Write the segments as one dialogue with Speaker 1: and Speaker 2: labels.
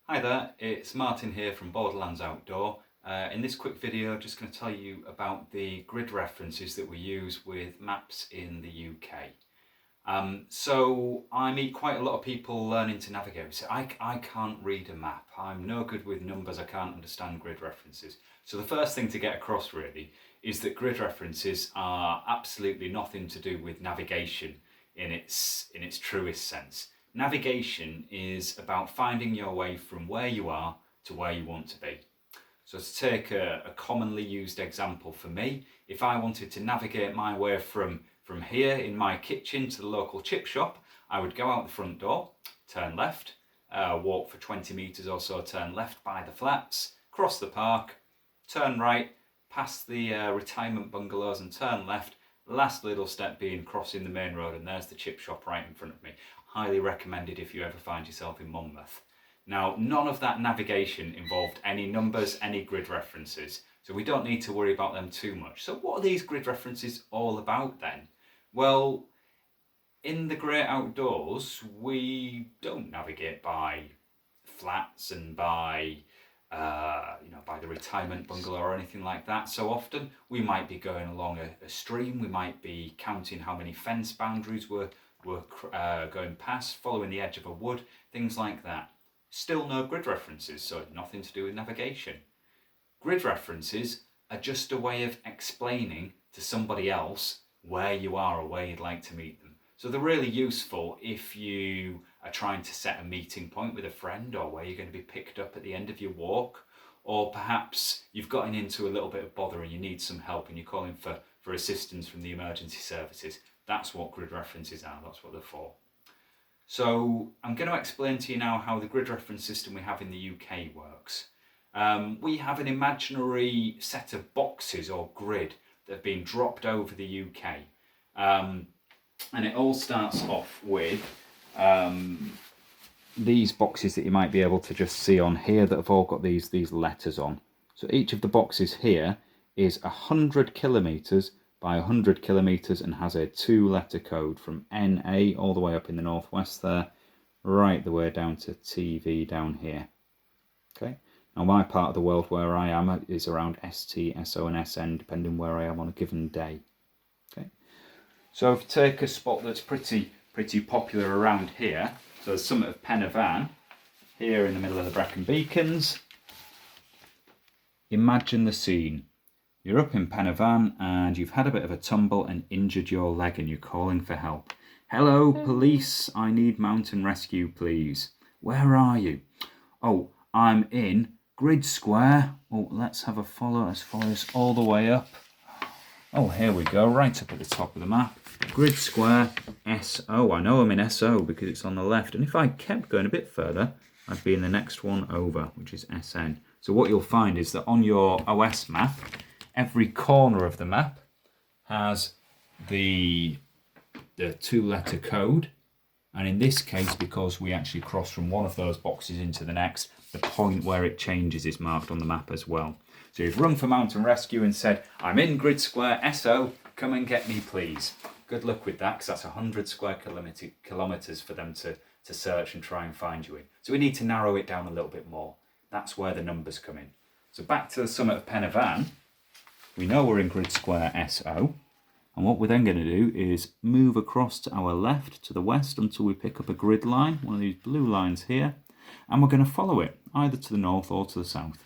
Speaker 1: Hi there, it's Martin here from Borderlands Outdoor. In this quick video, just going to tell you about the grid references that we use with maps in the UK. So I meet quite a lot of people learning to navigate who say, I can't read a map, I'm no good with numbers, I can't understand grid references. So the first thing to get across really is that grid references are absolutely nothing to do with navigation in its truest sense. Navigation is about finding your way from where you are to where you want to be. So to take a commonly used example for me, if I wanted to navigate my way from here in my kitchen to the local chip shop, I would go out the front door, turn left, walk for 20 metres or so, turn left by the flats, cross the park, turn right, past the retirement bungalows and turn left. Last little step being crossing the main road, and there's the chip shop right in front of me. Highly recommended if you ever find yourself in Monmouth. Now, none of that navigation involved any numbers, any grid references, so we don't need to worry about them too much. So what are these grid references all about then? Well, in the great outdoors, we don't navigate by flats and by by the retirement bungalow or anything like that. So often we might be going along a stream, we might be counting how many fence boundaries we're going past, following the edge of a wood, things like that. Still no grid references, so nothing to do with navigation. Grid references are just a way of explaining to somebody else where you are or where you'd like to meet them. So they're really useful if you are trying to set a meeting point with a friend, or where you're going to be picked up at the end of your walk, or perhaps you've gotten into a little bit of bother and you need some help and you're calling for assistance from the emergency services. That's what grid references are, that's what they're for. So I'm going to explain to you now how the grid reference system we have in the UK works. We have an imaginary set of boxes or grid that have been dropped over the UK. And it all starts off with these boxes that you might be able to just see on here that have all got these letters on. So each of the boxes here is 100 kilometres by 100 kilometres and has a 2-letter code from NA all the way up in the northwest there, right the way down to TV down here. Okay. Now my part of the world where I am is around ST, SO and SN, depending where I am on a given day. Okay. So if you take a spot that's pretty popular around here, so the summit of Pen y Fan, here in the middle of the Brecon Beacons. Imagine the scene. You're up in Pen y Fan and you've had a bit of a tumble and injured your leg and you're calling for help. Hello, police, I need mountain rescue, please. Where are you? Oh, I'm in Grid Square. Oh, let's have a follow. Let's follow this all the way up. Oh, here we go, right up at the top of the map. Grid Square, SO. I know I'm in SO because it's on the left. And if I kept going a bit further, I'd be in the next one over, which is SN. So what you'll find is that on your OS map, every corner of the map has the 2-letter code. And in this case, because we actually cross from one of those boxes into the next, the point where it changes is marked on the map as well. So you've rung for mountain rescue and said, I'm in Grid Square, SO, come and get me please. Good luck with that, because that's 100 square kilometres for them to search and try and find you in. So we need to narrow it down a little bit more. That's where the numbers come in. So back to the summit of Pen y Fan. We know we're in Grid Square, SO. And what we're then going to do is move across to our left, to the west, until we pick up a grid line, one of these blue lines here. And we're going to follow it, either to the north or to the south.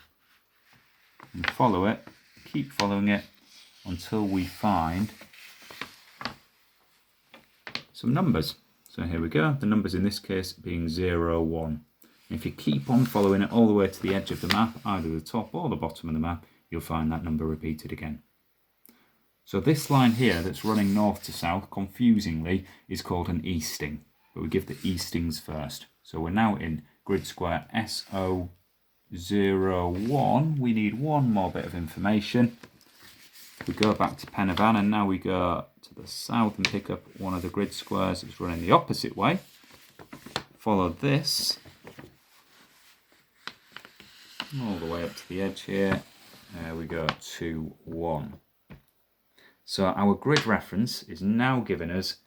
Speaker 1: And follow it, keep following it, until we find some numbers. So here we go, the numbers in this case being 0, 1. And if you keep on following it all the way to the edge of the map, either the top or the bottom of the map, you'll find that number repeated again. So this line here that's running north to south, confusingly, is called an easting. But we give the eastings first. So we're now in Grid Square SO 01. We need one more bit of information. We go back to Pen y Fan and now we go to the south and pick up one of the grid squares that's running the opposite way. Follow this all the way up to the edge here. There we go, 2, 1. So our grid reference is now giving us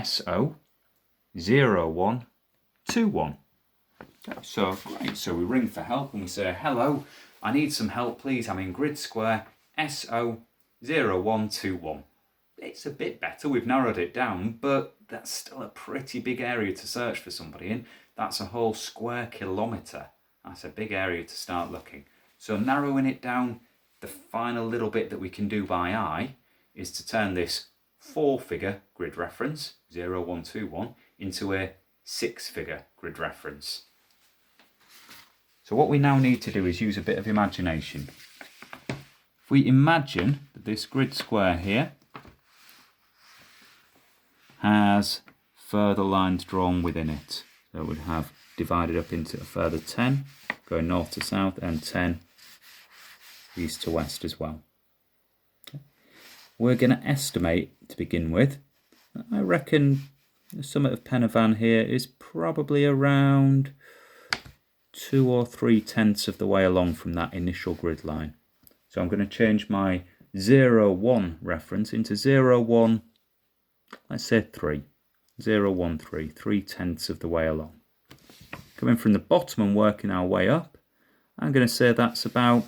Speaker 1: SO 0121. Okay, so great, so we ring for help and we say, hello, I need some help please, I'm in grid square SO0121. It's a bit better, we've narrowed it down, but that's still a pretty big area to search for somebody in. That's a whole square kilometre. That's a big area to start looking. So narrowing it down, the final little bit that we can do by eye is to turn this 4-figure grid reference, 0121, into a 6-figure grid reference. So what we now need to do is use a bit of imagination. If we imagine that this grid square here has further lines drawn within it. So it would have divided up into a further 10, going north to south, and 10 east to west as well. Okay. We're going to estimate to begin with. I reckon the summit of Pen y Fan here is probably around 2 or 3/10 of the way along from that initial grid line. So I'm going to change my 01 reference into 01, let's say 3. 013, 3/10 of the way along. Coming from the bottom and working our way up, I'm going to say that's about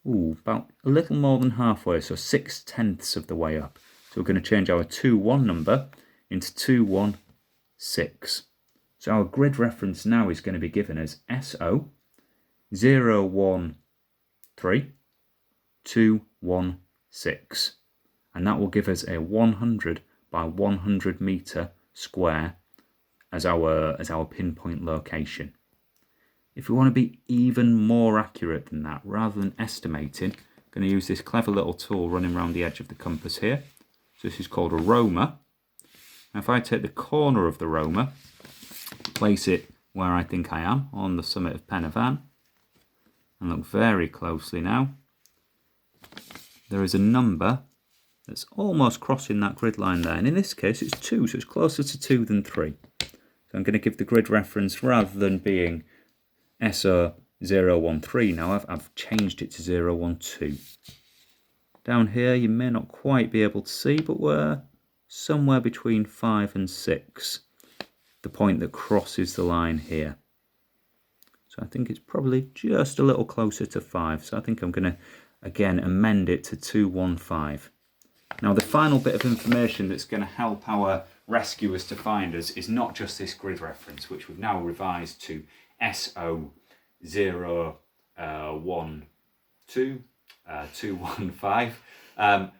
Speaker 1: a little more than halfway, so 6/10 of the way up. So we're going to change our 21 number into 216. So our grid reference now is going to be given as SO 013 216, and that will give us a 100 by 100 metre square as our pinpoint location. If we want to be even more accurate than that, rather than estimating, I'm going to use this clever little tool running around the edge of the compass here. So this is called a roamer. Now if I take the corner of the roamer, place it where I think I am, on the summit of Pen y Fan, and look very closely now, there is a number that's almost crossing that grid line there, and in this case it's 2, so it's closer to 2 than 3. So I'm going to give the grid reference, rather than being SO013 now, I've changed it to 012. Down here you may not quite be able to see, but we're somewhere between 5 and 6, the point that crosses the line here. So I think it's probably just a little closer to 5, so I think I'm going to again amend it to 215. Now the final bit of information that's going to help our rescuers to find us is not just this grid reference, which we've now revised to SO012, 215.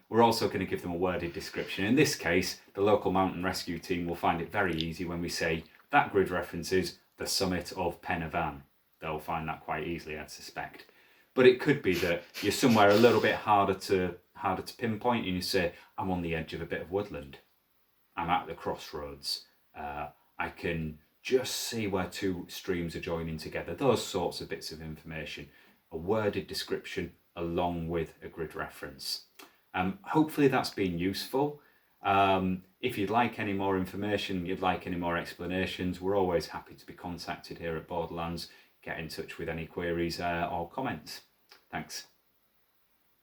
Speaker 1: We're also going to give them a worded description. In this case, the local mountain rescue team will find it very easy when we say that grid reference is the summit of Pen y Fan. They'll find that quite easily, I'd suspect. But it could be that you're somewhere a little bit harder to pinpoint, and you say, I'm on the edge of a bit of woodland. I'm at the crossroads. I can just see where 2 streams are joining together. Those sorts of bits of information. A worded description along with a grid reference. Hopefully that's been useful. If you'd like any more information, you'd like any more explanations, we're always happy to be contacted here at Borderlands. Get in touch with any queries or comments. Thanks.